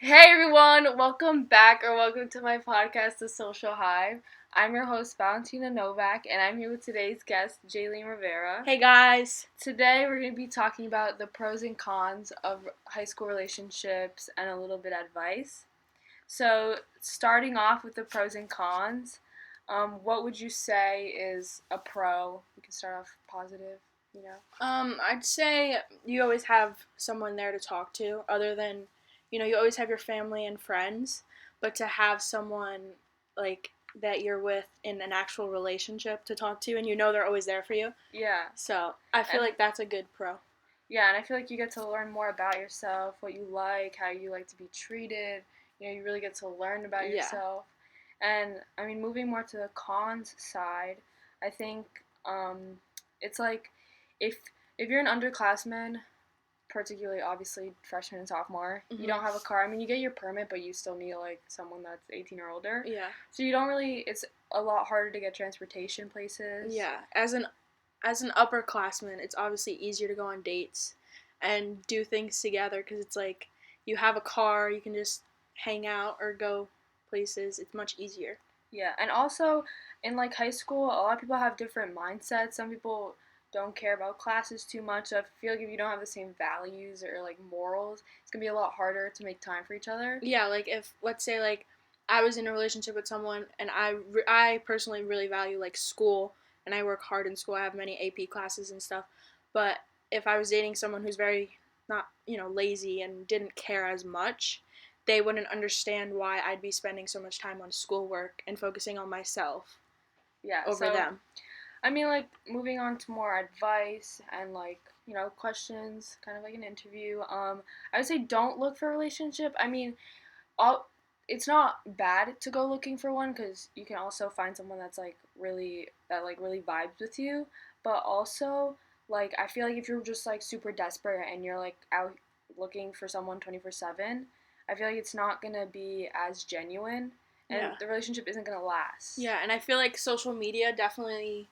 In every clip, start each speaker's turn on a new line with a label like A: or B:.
A: Hey everyone, welcome back or welcome to my podcast, The Social Hive. I'm your host, Valentina Novak, and I'm here with today's guest, Jaylene Rivera.
B: Hey guys!
A: Today we're going to be talking about the pros and cons of high school relationships and a little bit of advice. So, starting off with the pros and cons, what would you say is a pro? We can start off positive.
B: I'd say you always have someone there to talk to, other than, you always have your family and friends, but to have someone, like, that you're with in an actual relationship to talk to, and they're always there for you.
A: Yeah.
B: So, I feel like that's a good pro.
A: Yeah, and I feel like you get to learn more about yourself, what you like, how you like to be treated. You really get to learn about yourself. And, moving more to the cons side, I think it's like if if you're an underclassman, particularly obviously freshman and sophomore, you don't have a car. You get your permit, but you still need like someone that's 18 or older.
B: Yeah.
A: So you don't really. It's a lot harder to get transportation places.
B: Yeah. As an upperclassman, it's obviously easier to go on dates and do things together because it's like you have a car, you can just hang out or go places. It's much easier.
A: Yeah, and also in like high school, a lot of people have different mindsets. Some people don't care about classes too much. So I feel like if you don't have the same values or like morals, it's gonna be a lot harder to make time for each other.
B: Yeah, like if let's say like I was in a relationship with someone and I personally really value like school and I work hard in school. I have many AP classes and stuff. But if I was dating someone who's very not, lazy and didn't care as much, they wouldn't understand why I'd be spending so much time on schoolwork and focusing on myself over them.
A: Like moving on to more advice and like, questions, kind of like an interview. I would say don't look for a relationship. All it's not bad to go looking for one because you can also find someone that's like really vibes with you. But also, like, I feel like if you're just like super desperate and you're like out looking for someone 24/7, I feel like it's not gonna be as genuine and the relationship isn't gonna last.
B: Yeah, and I feel like social media definitely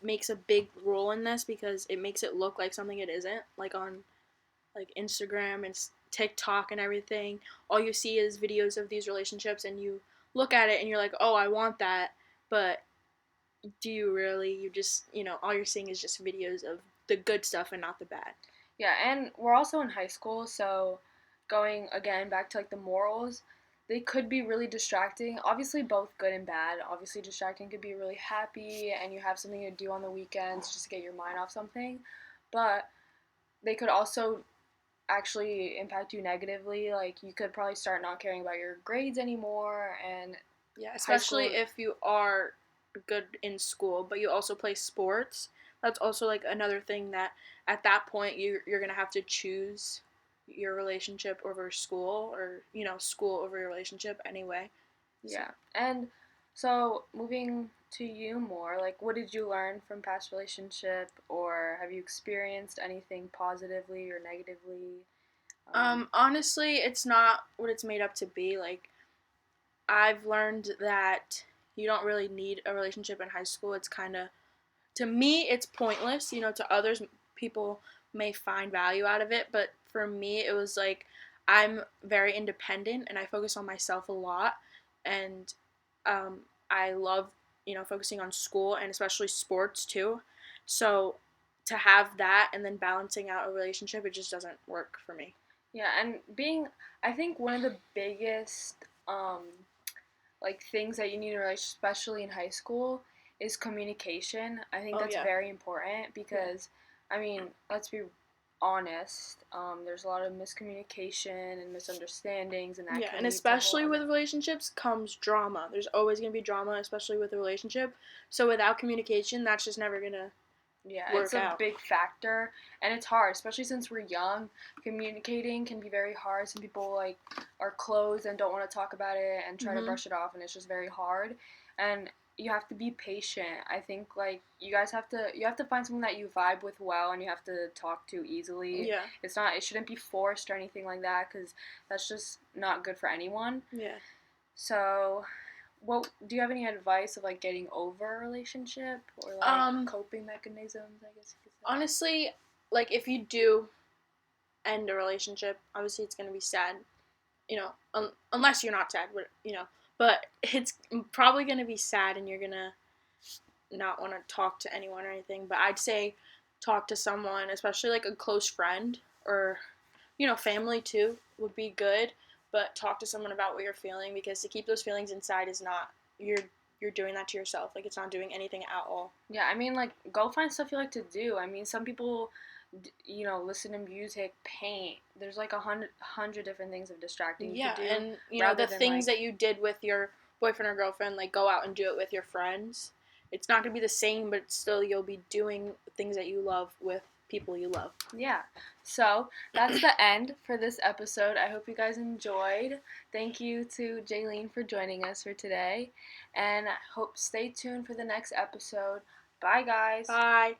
B: makes a big role in this because it makes it look like something it isn't. Like on like Instagram and TikTok and everything, all you see is videos of these relationships, and you look at it and you're like, oh, I want that, but do you really? You just, all you're seeing is just videos of the good stuff and not the bad.
A: Yeah, and we're also in high school, so going again back to like the morals, they could be really distracting. Obviously, both good and bad. Obviously, distracting could be really happy and you have something to do on the weekends just to get your mind off something, but they could also actually impact you negatively. Like, you could probably start not caring about your grades anymore, and
B: yeah, especially if you are good in school, but you also play sports. That's also like another thing that at that point you're gonna have to choose your relationship over school, or school over your relationship anyway.
A: Yeah, and so moving to you more, like, what did you learn from past relationship, or have you experienced anything positively or negatively?
B: Honestly, it's not what it's made up to be. Like, I've learned that you don't really need a relationship in high school. It's kind of, to me, it's pointless. To others, people may find value out of it, but for me, it was like I'm very independent and I focus on myself a lot, and I love, focusing on school and especially sports too. So to have that and then balancing out a relationship, it just doesn't work for me.
A: Yeah, and I think one of the biggest like things that you need to realize, especially in high school, is communication. I think that's very important because, let's be honest. There's a lot of miscommunication and misunderstandings, and that.
B: Yeah, and especially with relationships comes drama. There's always gonna be drama, especially with a relationship. So without communication, that's just never gonna
A: it's a big factor, and it's hard, especially since we're young. Communicating can be very hard. Some people like are closed and don't want to talk about it and try to brush it off, and it's just very hard. And you have to be patient. I think like you have to find someone that you vibe with well, and you have to talk to easily.
B: Yeah.
A: It shouldn't be forced or anything like that, because that's just not good for anyone.
B: Yeah.
A: So, what do you have any advice of like getting over a relationship or like coping mechanisms, I guess you could say?
B: Honestly, like if you do end a relationship, obviously it's gonna be sad. unless you're not sad, but it's probably going to be sad and you're going to not want to talk to anyone or anything. But I'd say talk to someone, especially like a close friend or, family too would be good. But talk to someone about what you're feeling, because to keep those feelings inside is not, you're doing that to yourself. Like, it's not doing anything at all.
A: Yeah, I mean, like, go find stuff you like to do. I mean, some people, listen to music, paint. There's like a hundred different things of distracting you
B: Yeah,
A: could do
B: and
A: rather
B: the
A: than
B: things
A: like,
B: that you did with your boyfriend or girlfriend, like go out and do it with your friends. It's not gonna be the same, but still you'll be doing things that you love with people you love.
A: yeah. So that's the end for this episode. I hope you guys enjoyed. Thank you to Jaylene for joining us for today, and hope stay tuned for the next episode. Bye, guys.
B: Bye.